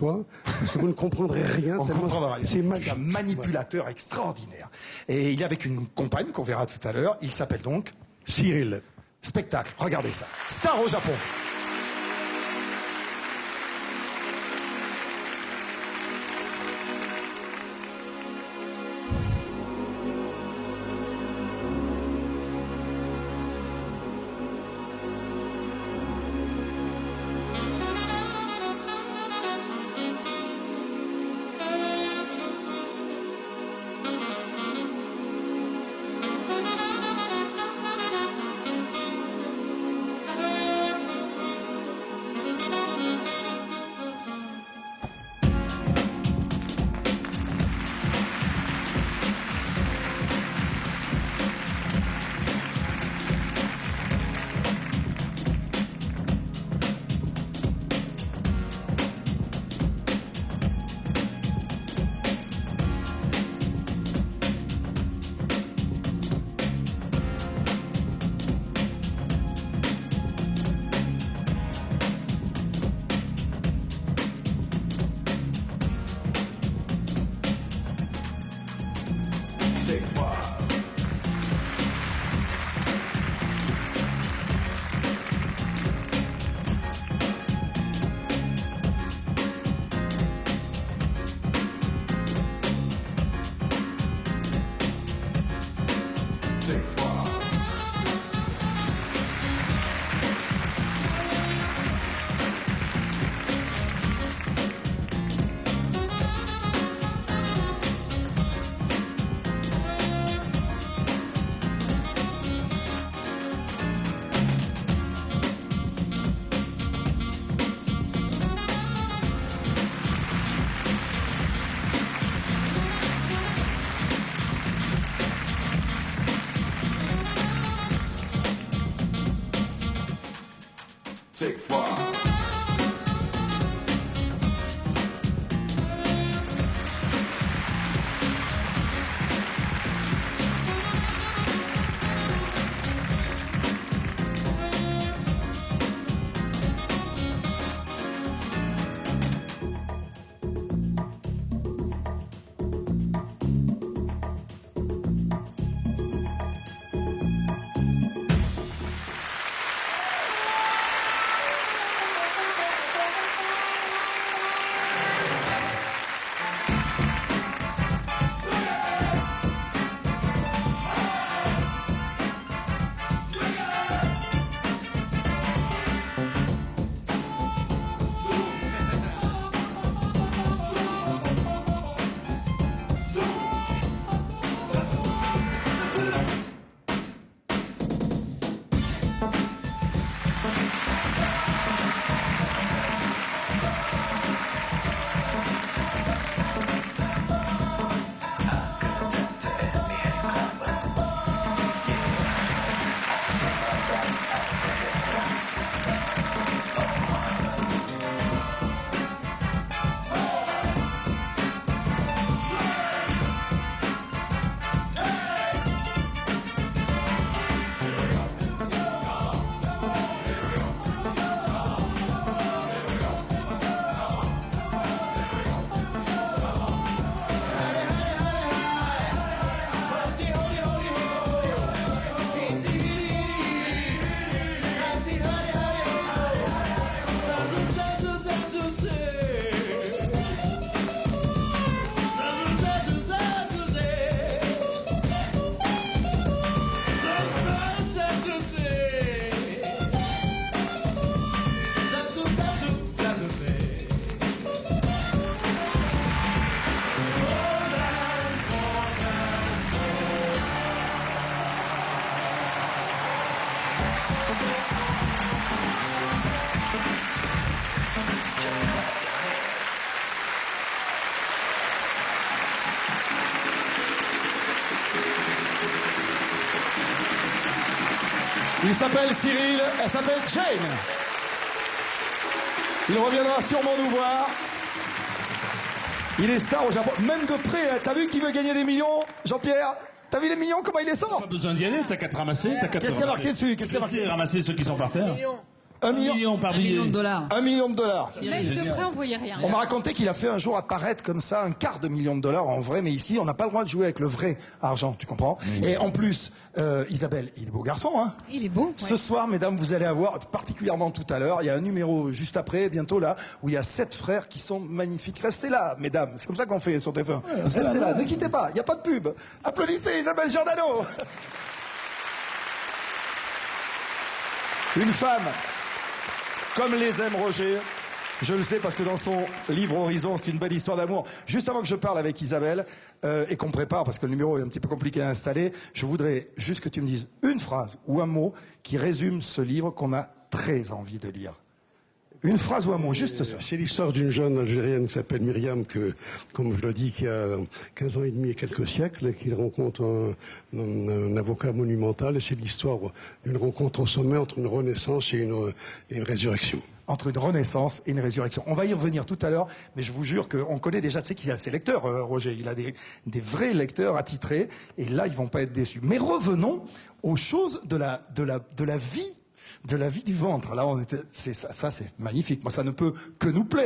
toi, parce que vous ne comprendrez rien. On comprendra rien. C'est un manipulateur extraordinaire. Et il est avec une compagne qu'on verra tout à l'heure. Il s'appelle donc Cyril. Spectacle. Regardez ça. Star au Japon. Take fire. Il s'appelle Cyril, elle s'appelle Jane. Il reviendra sûrement nous voir. Il est star au Japon, même de près. Hein. T'as vu qu'il veut gagner des millions, Jean-Pierre? T'as vu les millions, comment il les sort? Pas besoin d'y aller, t'as qu'à te ramasser, Qu'est-ce qu'il y a marqué dessus? Qu'est-ce qu'il y a marqué? Ramasser ceux qui sont par terre. 1 million par billet. $1 million. $1 million. Même de près, on voyait rien. On m'a raconté qu'il a fait un jour apparaître comme ça $250 000 en vrai, mais ici, on n'a pas le droit de jouer avec le vrai argent, tu comprends? Et en plus, Isabelle, il est beau garçon, hein? Il est beau. Ouais. Ce soir, mesdames, vous allez avoir, particulièrement tout à l'heure, il y a un numéro juste après, bientôt là, où il y a 7 frères qui sont magnifiques. Restez là, mesdames. C'est comme ça qu'on fait sur TF1. Restez là, ne quittez pas, il n'y a pas de pub. Applaudissez Isabelle Giordano. Une femme, comme les aime Roger. Je le sais parce que dans son livre Horizon, c'est une belle histoire d'amour. Juste avant que je parle avec Isabelle et qu'on prépare, parce que le numéro est un petit peu compliqué à installer, je voudrais juste que tu me dises une phrase ou un mot qui résume ce livre qu'on a très envie de lire. Une phrase ou un mot, juste ça. C'est l'histoire d'une jeune Algérienne qui s'appelle Myriam, que, comme je l'ai dit, qui a 15 ans et demi et quelques siècles, qu'il rencontre un avocat monumental. Et c'est l'histoire d'une rencontre au sommet entre une renaissance et une résurrection. Entre une renaissance et une résurrection. On va y revenir tout à l'heure, mais je vous jure qu'on connaît déjà, tu sais qu'il a ses lecteurs, Roger. Il a des vrais lecteurs attitrés, et là, ils vont pas être déçus. Mais revenons aux choses de la vie du ventre. Là, ça, c'est magnifique. Moi, ça ne peut que nous plaire.